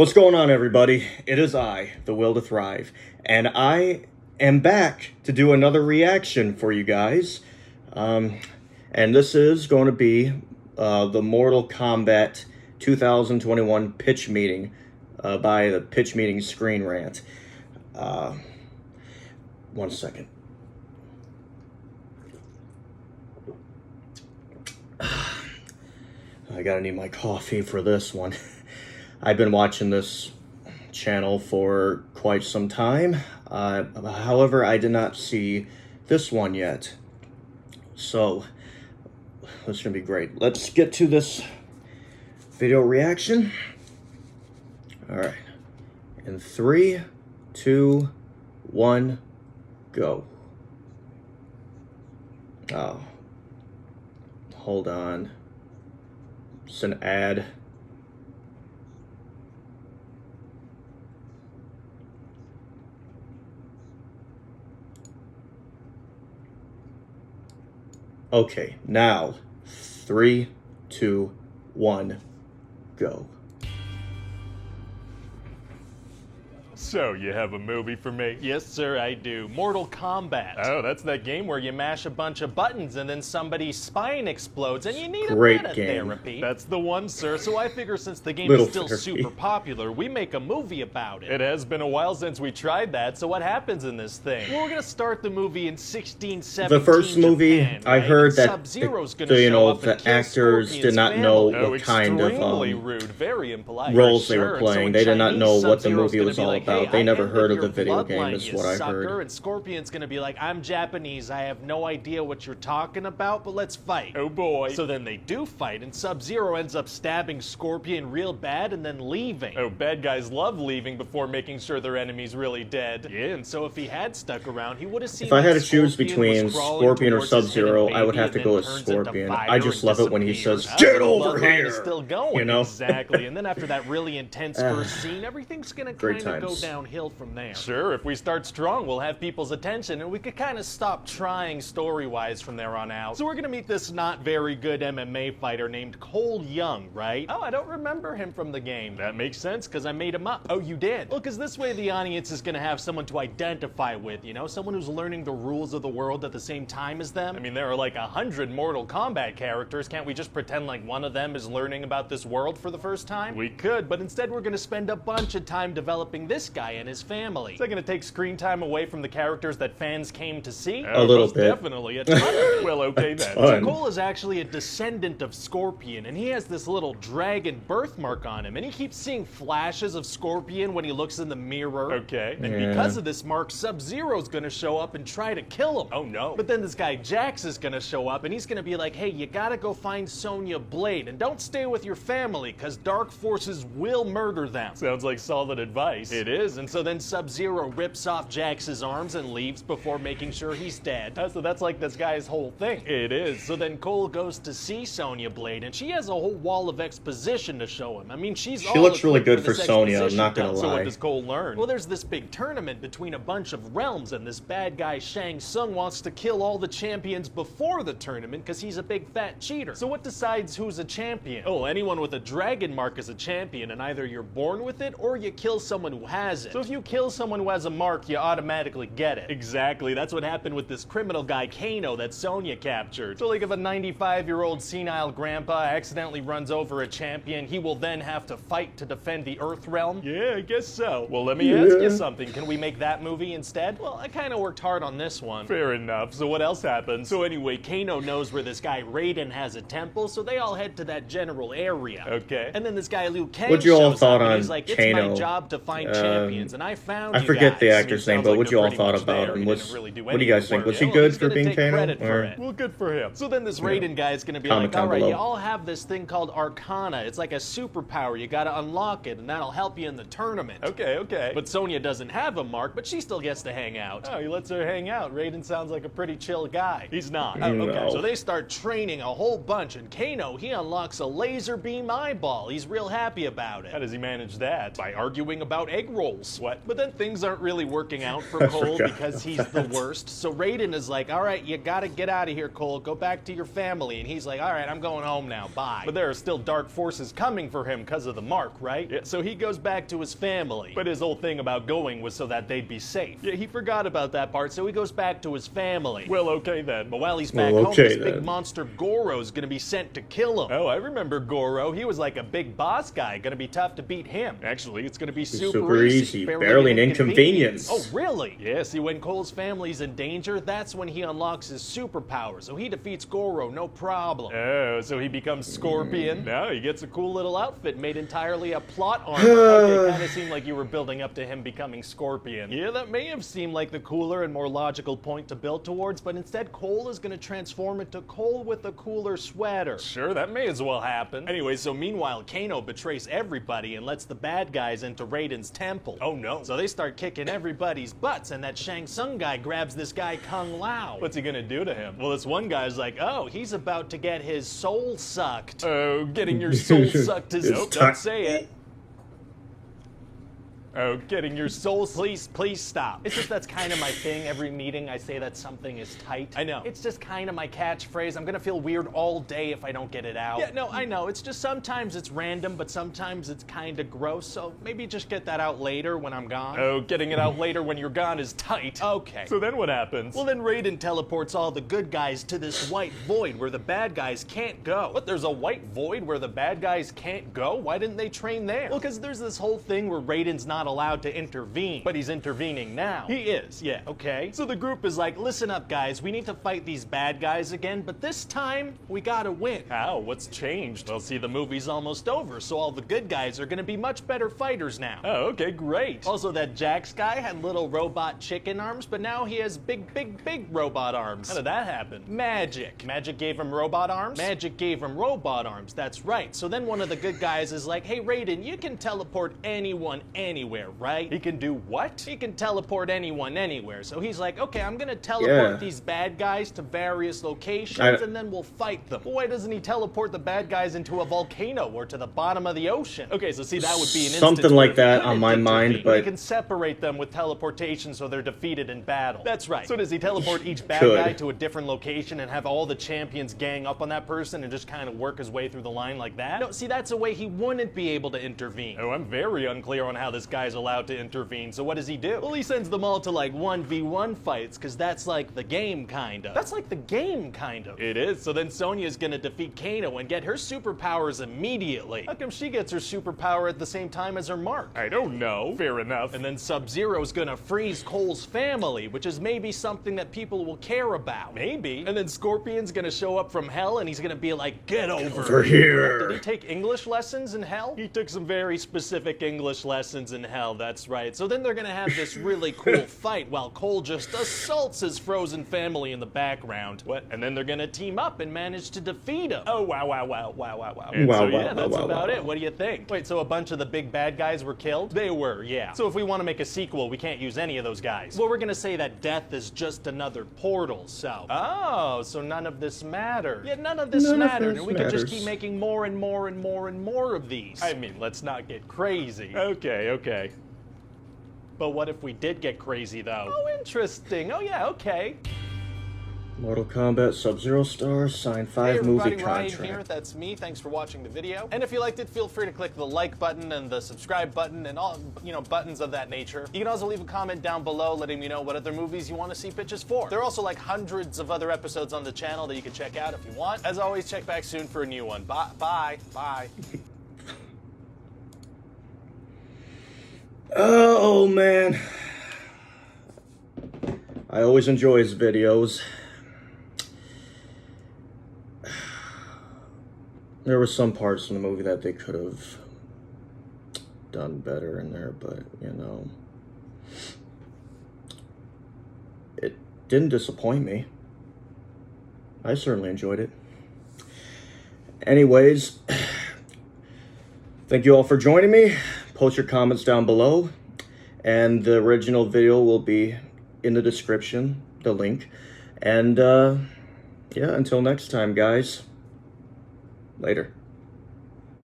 What's going on, everybody? It is I, the Will to Thrive, and I am back to do another reaction for you guys. And this is going to be the Mortal Kombat 2021 pitch meeting by the Pitch Meeting Screen Rant. 1 second. I gotta need my coffee for this one. I've been watching this channel for quite some time. However, I did not see this one yet. So, this is gonna be great. Let's get to this video reaction. All right. In 3, 2, 1, go. Oh. Hold on. It's an ad. Okay, now 3, 2, 1, go. So, you have a movie for me? Yes, sir, I do. Mortal Kombat. Oh, that's that game where You mash a bunch of buttons and then somebody's spine explodes and you need Great a bit of game. therapy. That's the one, sir. So I figure since the game Little is still therapy. super popular, we make a movie about it. It has been a while since we tried that, So what happens in this thing? Well, we're gonna start the movie in 1617 The first movie, Japan, I right? heard that Sub-Zero's gonna the, show up and the kill actors Scorpion's did not know family. what kind of Extremely rude, very impolite. roles they Sure, were and so playing. in They did not Chinese, know what the Sub-Zero's movie gonna was be all like, about. "Hey, They I never ended heard of your the video game, bloodline, is you what I sucker." heard. And Scorpion's gonna be like, "I'm Japanese, I have no idea what you're talking about, but let's fight." Oh boy. So then they do fight, and Sub-Zero ends up stabbing Scorpion real bad and then leaving. Oh, bad guys love leaving before making sure their enemy's really dead. Yeah, and so if he had stuck around, he would have seen If I had that to choose Scorpion between was crawling Scorpion or towards his Sub-Zero, hidden I would baby have to and go then with turns into Scorpion. fire I just and love it when he disappears. says, Ah, "Get the over bloodline here!" is still going. You know? Exactly, and then after that really intense first scene, everything's gonna Great kind of go times. downhill from there. Sure, if we start strong, We'll have people's attention, and we could kind of stop trying story-wise from there on out. So we're gonna meet this not very good MMA fighter named Cole Young, right? Oh, I don't remember him from the game. that makes sense. Because I made him up. Oh, you did? Well, because this way the audience is going to have someone to identify with, you know? Someone who's learning the rules of the world at the same time as them. I mean, there are like 100 Mortal Kombat characters. Can't we just pretend like one of them is learning about this world for the first time? We could, But instead we're going to spend a bunch of time developing this guy and his family. is that going to take screen time away from the characters that fans Came to see? A little most bit. Definitely a ton of it. Well, okay then. ton. Cole is actually a descendant of Scorpion, and he has this little dragon birthmark on him, and he keeps seeing flashes of Scorpion when he looks in the mirror. Okay. And Yeah. because of this mark, Sub-Zero's gonna show up and try to kill him. Oh no. But then this guy Jax is gonna show up, and he's gonna be like, "Hey, you gotta go find Sonya Blade, and don't stay with your family, because dark forces will murder them." Sounds like solid advice. It is, and so then Sub-Zero rips off Jax's arms and leaves before making sure he's dead. So that's like this guy's whole thing. It is. So then Cole goes to see Sonya Blade, and she has a whole wall of exposition to show him. I mean, she looks really good for this Sonya, I'm exposition not gonna dump. So lie. what does Cole learn? Well, there's this big tournament between a bunch of realms, and this bad guy Shang Tsung wants to kill all the champions before the tournament because he's a big fat cheater. So what decides who's a champion? Oh, anyone with a dragon mark is a champion, and either you're born with it or you kill someone who has it. So if you kill someone who has a mark, you automatically get it. Exactly. That's what happened with this criminal guy Kano that Sonya captured. So like if a 95-year-old senile grandpa accidentally runs over a champion, he will then have to fight to defend the Earth realm? Yeah, I guess so. Well, let me ask Yeah. you something. Can we make that movie instead? Well, I kind of worked hard on this one. Fair enough. So what else happens? So anyway, Kano knows where this guy Raiden has a temple, so they all head to that general area. Okay. And then this guy Liu Kang What'd you all shows thought up, and on he's like, "It's my Kano? job to find champions, and I found I you forget guys." the I mean, actor's sounds name, but like what they're you all pretty thought much about there. him? He What's- didn't really do what do you any guys think? work. Was he Well, good he's for gonna being take Kano, credit for or- it. Well, good for him. So then this Raiden guy is going to be Comment like, "All down right, below. you all have this thing called Arcana. It's like a superpower. You got to unlock it, and that'll help you in the tournament." Okay, okay. But Sonya doesn't have a mark, but she still gets to hang out. Oh, he lets her hang out. Raiden sounds like a pretty chill guy. He's not. Oh, No. okay. So they start training a whole bunch, and Kano, he unlocks a laser beam eyeball. He's real happy about How it. does he manage that? By arguing about egg rolls. roles. What? But then things aren't really working out for Cole forgot because he's about the that. worst. So Raiden is like, all right, you gotta get out of here, Cole. Go back to your family. And he's like, all right, I'm going home now. Bye. But there are still dark forces coming for him because of the mark, right? Yeah, so he goes back to his family. But his whole thing about going was so that they'd be safe. Yeah, he forgot about that part, so he goes back to his family. Well, okay then. But while he's back home, this big monster Goro's gonna be sent to kill him. Oh, I remember Goro. He was like a big boss guy. Gonna be tough to beat him. Actually, it's gonna be super easy. Barely an inconvenience. Oh, really? Yeah, see, when Cole's family's in danger, that's when he unlocks his superpower. So he defeats Goro, no problem. Oh, so he becomes Scorpion? No, he gets a cool little outfit made entirely of plot armor. Okay, kind of seemed like you were building up to him becoming Scorpion. Yeah, that may have seemed like the cooler and more logical point to build towards, but instead Cole is gonna transform into Cole with a cooler sweater. Sure, that may as well happen. Anyway, so meanwhile, Kano betrays everybody and lets the bad guys into Raiden's temple. Oh no. So they start kicking everybody's butts, and that Shang Tsung guy grabs this guy Kung Lao. What's he gonna do to him? Well, this one guy's like, oh, he's about to get his soul sucked. Oh, getting your soul sucked is... Nope, don't say it. Oh, getting your soul, please stop. It's just that's kind of my thing. Every meeting I say that something is tight. I know. It's just kind of my catchphrase. I'm gonna feel weird all day if I don't get it out. Yeah, no, I know. It's just sometimes it's random, but sometimes it's kind of gross. So maybe just get that out later when I'm gone. Oh, getting it out later when you're gone is tight. Okay. So then what happens? Well, then Raiden teleports all the good guys to this white void where the bad guys can't go. What, there's a white void where the bad guys can't go? Why didn't they train there? Well, because there's this whole thing where Raiden's not allowed to intervene, but he's intervening now. He is, yeah, okay. So the group is like, listen up guys, we need to fight these bad guys again, but this time, we gotta win. How? What's changed? Well, see, the movie's almost over, so all the good guys are gonna be much better fighters now. Oh, okay, great. Also, that Jax guy had little robot chicken arms, but now he has big robot arms. How did that happen? Magic. Magic gave him robot arms? Magic gave him robot arms, that's right. So then one of the good guys is like, hey Raiden, you can teleport anyone anywhere, right? He can do what? He can teleport anyone anywhere. So he's like, okay, I'm gonna teleport these bad guys to various locations and then we'll fight them. Well, why doesn't he teleport the bad guys into a volcano or to the bottom of the ocean? Okay, so see, that would be an something like that on my mind, but he can separate them with teleportation so they're defeated in battle. That's right. So does he teleport each bad guy to a different location and have all the champions gang up on that person and just kind of work his way through the line like that? No, see, that's a way he wouldn't be able to intervene. Oh, I'm very unclear on how this guy's allowed to intervene, so what does he do? Well, he sends them all to like 1v1 fights, because that's like the game, kind of. That's like the game, kind of. It is, so then Sonya's gonna defeat Kano and get her superpowers immediately. How come she gets her superpower at the same time as her mark? I don't know. Fair enough. And then Sub-Zero's gonna freeze Cole's family, which is maybe something that people will care about. Maybe. And then Scorpion's gonna show up from hell and he's gonna be like, get over here. Did he take English lessons in hell? He took some very specific English lessons in hell, that's right. So then they're gonna have this really cool fight while Cole just assaults his frozen family in the background. What? And then they're gonna team up and manage to defeat him. Oh, wow. And so yeah, that's about it. What do you think? Wait, so a bunch of the big bad guys were killed? They were, yeah. So if we want to make a sequel, we can't use any of those guys. Well, we're gonna say that death is just another portal, so. Oh, so none of this mattered. Yeah, none of this mattered, and we could just keep making more and more of these. I mean, let's not get crazy. Okay. But what if we did get crazy, though? Oh, interesting. Oh, yeah, okay. Mortal Kombat Sub-Zero stars, signed 5 movie contract. Ryan here, that's me. Thanks for watching the video. And if you liked it, feel free to click the like button and the subscribe button and all, buttons of that nature. You can also leave a comment down below letting me know what other movies you want to see pitches for. There are also like hundreds of other episodes on the channel that you can check out if you want. As always, check back soon for a new one. Bye. Oh man, I always enjoy his videos. There were some parts in the movie that they could have done better in there, but it didn't disappoint me. I certainly enjoyed it. Anyways, thank you all for joining me. Post your comments down below, and the original video will be in the description, the link. And yeah, until next time, guys. Later.